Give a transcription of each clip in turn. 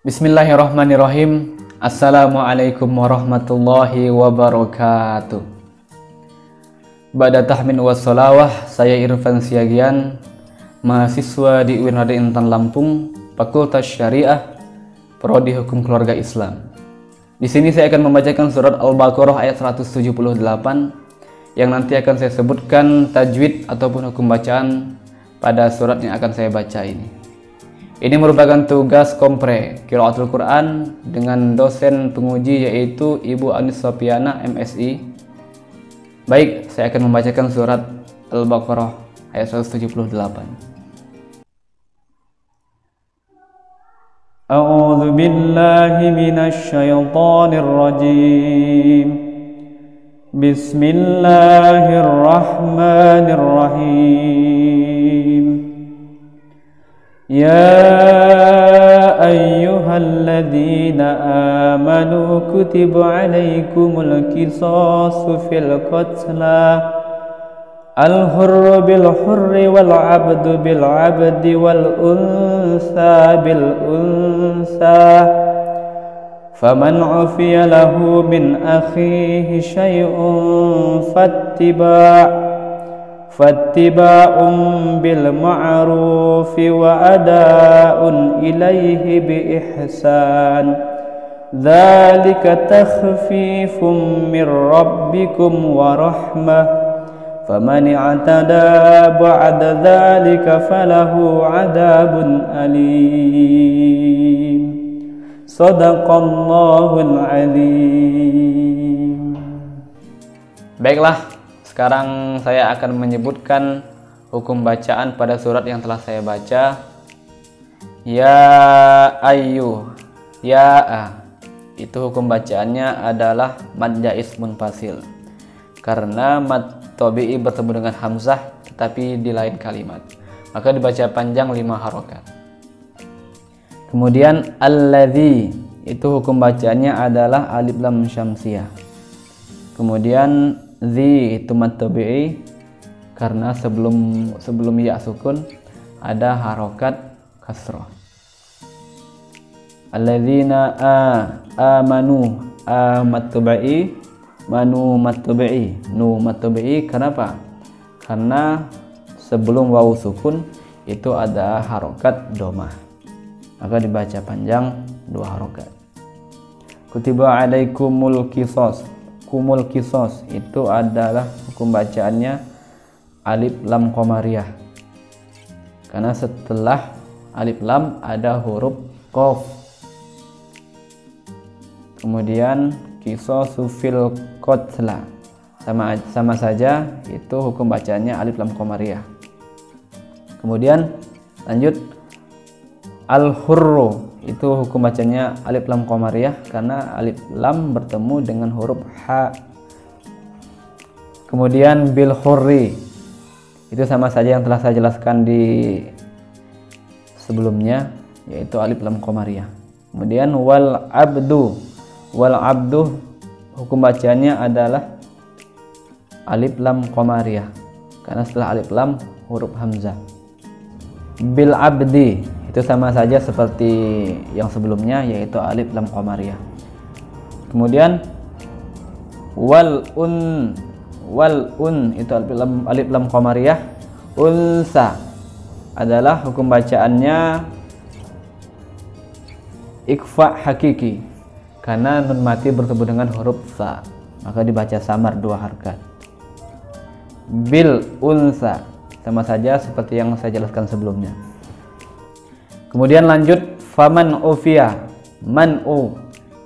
Bismillahirrahmanirrahim. Assalamualaikum warahmatullahi wabarakatuh. Ba'da tahmin wassalawah, saya Irfan Siagian, mahasiswa di UIN Raden Intan Lampung, Fakultas Syariah, Prodi Hukum Keluarga Islam. Di sini saya akan membacakan surat Al-Baqarah ayat 178 yang nanti akan saya sebutkan tajwid ataupun hukum bacaan pada surat yang akan saya baca ini. Ini merupakan tugas kompre Qiraatul Quran dengan dosen penguji yaitu Ibu Anis Sofiana MSI. Baik, saya akan membacakan surat Al-Baqarah ayat 178. A'udzu billahi minasy syaithanir rajim. Bismillahirrahmanirrahim. يا أيها الذين آمنوا كتب عليكم القصاص في القتلى الحر بالحر والعبد بالعبد والأنثى بالأنثى فمن عفي له من أخيه شيء فاتباع بالمعروف وأداء إليه بإحسان ذلك تخفيف من ربكم ورحمة فمن اعتدى بعد ذلك فله عذاب أليم صدق الله العظيم. Baiklah, sekarang saya akan menyebutkan hukum bacaan pada surat yang telah saya baca. Ya ayu, ya itu hukum bacaannya adalah mad jaiz munfasil karena mad tabi'i bertemu dengan hamzah tetapi di lain kalimat, maka dibaca panjang 5 harokat. Kemudian alladzi itu hukum bacaannya adalah alif lam syamsiyah. Kemudian zi itu mad tabi'i karena sebelum ya sukun ada harokat kasrah. Alladzina amanu mad tabi'i, manu mad tabi'i, nu mad tabi'i. Kenapa? Karena sebelum wawu sukun itu ada harokat domah, maka dibaca panjang 2 harokat. Kutiba alaikumul qisas, kumul kisos itu adalah hukum bacaannya alif lam qamariyah karena setelah alif lam ada huruf qaf. Kemudian kisosu fil qatla sama saja itu hukum bacaannya alif lam qamariyah. Kemudian lanjut al hurru itu hukum bacanya alif lam qamariyah karena alif lam bertemu dengan huruf ha. Kemudian bil hurri itu sama saja yang telah saya jelaskan di sebelumnya yaitu alif lam qamariyah. Kemudian wal abdu hukum bacanya adalah alif lam qamariyah karena setelah alif lam huruf hamzah. Bil abdi itu sama saja seperti yang sebelumnya yaitu alif lam qamariyah. Kemudian wal un itu alif lam qamariyah. Unsa adalah hukum bacaannya ikhfa hakiki karena nun mati bertemu dengan huruf sa, maka dibaca samar 2 harokat. Bil unsa sama saja seperti yang saya jelaskan sebelumnya. Kemudian lanjut faman ufiya, man'u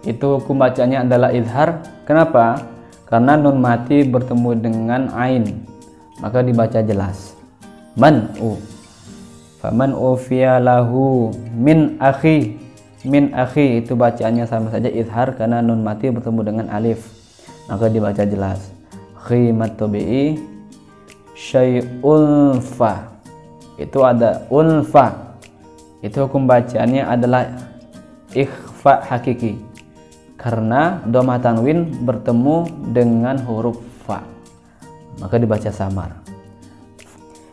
itu hukum bacanya adalah izhar. Kenapa? Karena nun mati bertemu dengan ain, maka dibaca jelas man'u. Faman ufiya lahu min akhi itu bacaannya sama saja izhar karena nun mati bertemu dengan alif, maka dibaca jelas. Khimat tabi'i syai'ul fa itu ada unfa itu hukum bacaannya adalah ikhfa hakiki, karena domah tanwin bertemu dengan huruf fa, maka dibaca samar.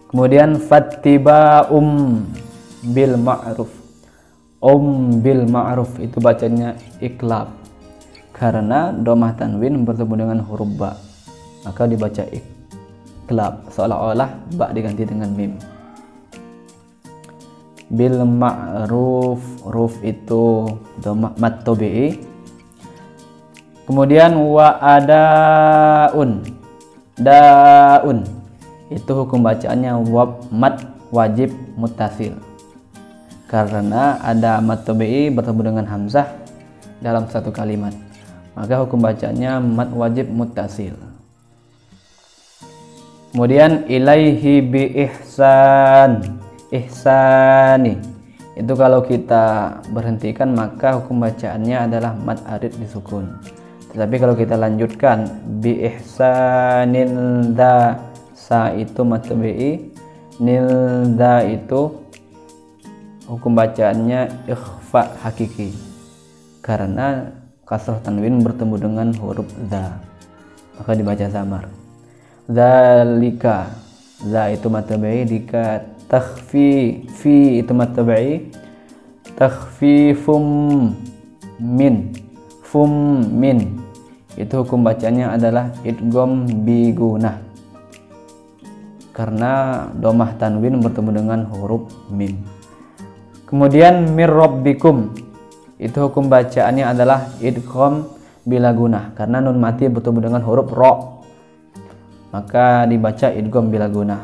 Kemudian fattiba'um bil ma'ruf, bil ma'ruf itu bacanya iklab, karena domah tanwin bertemu dengan huruf ba, maka dibaca iklab, seolah-olah ba diganti dengan mim. Bil ma'ruf, ruf itu domah mat tabi'i. Kemudian wa adaun, daun itu hukum bacaannya mat wajib muttasil, karena ada mat tabi'i bertemu dengan hamzah dalam satu kalimat, maka hukum bacaannya mat wajib muttasil. Kemudian ilaihi bi ihsan, ihsani itu kalau kita berhentikan maka hukum bacaannya adalah mat arid disukun. Tetapi kalau kita lanjutkan bi ihsanin da, sa itu mat tabi'i, nil da itu hukum bacaannya ikhfa hakiki, karena kasrah tanwin bertemu dengan huruf da, maka dibaca samar. Zalika, za itu mat tabi'i, dika takhfi, fi itu mat tabi'i, takhfifum min, fum min itu hukum bacanya adalah idgham bi gunah, karena domah tanwin bertemu dengan huruf mim. Kemudian mir rabbikum itu hukum bacaannya adalah idgham bila gunah, karena nun mati bertemu dengan huruf ro, maka dibaca idgham bila gunah.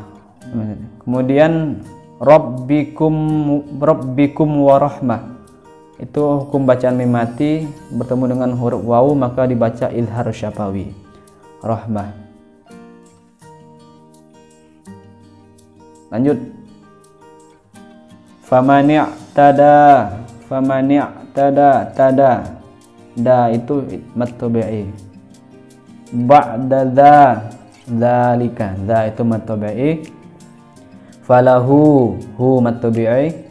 Kemudian rabbikum warahmah itu hukum bacaan mim mati bertemu dengan huruf wawu, maka dibaca izhar syafawi, rahmah. Lanjut, famani'tada, tada, da itu mat tabi'i, ba'da dza, dzalika, dza itu mat tabi'i, falahu, hu mat tabi'i,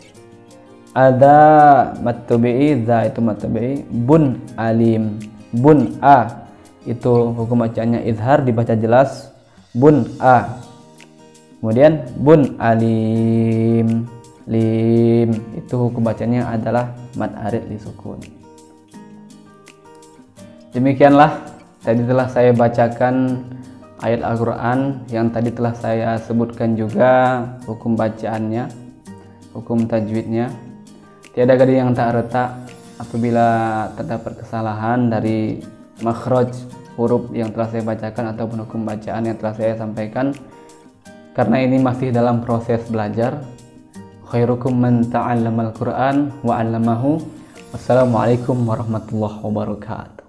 ada mat tabi'i, dza itu mat tabi'i, bun alim, bun a itu hukum bacaannya izhar, dibaca jelas bun a. Kemudian bun alim, lim itu hukum bacanya adalah mad arid disukun. Demikianlah tadi telah saya bacakan ayat Al-Quran yang tadi telah saya sebutkan juga hukum bacaannya, hukum tajwidnya. Tiada gading yang tak retak apabila terdapat kesalahan dari makhraj huruf yang telah saya bacakan ataupun hukum bacaan yang telah saya sampaikan, karena ini masih dalam proses belajar. Khairukum man ta'allamal Qur'an wa 'allamahu. Wassalamualaikum warahmatullahi wabarakatuh.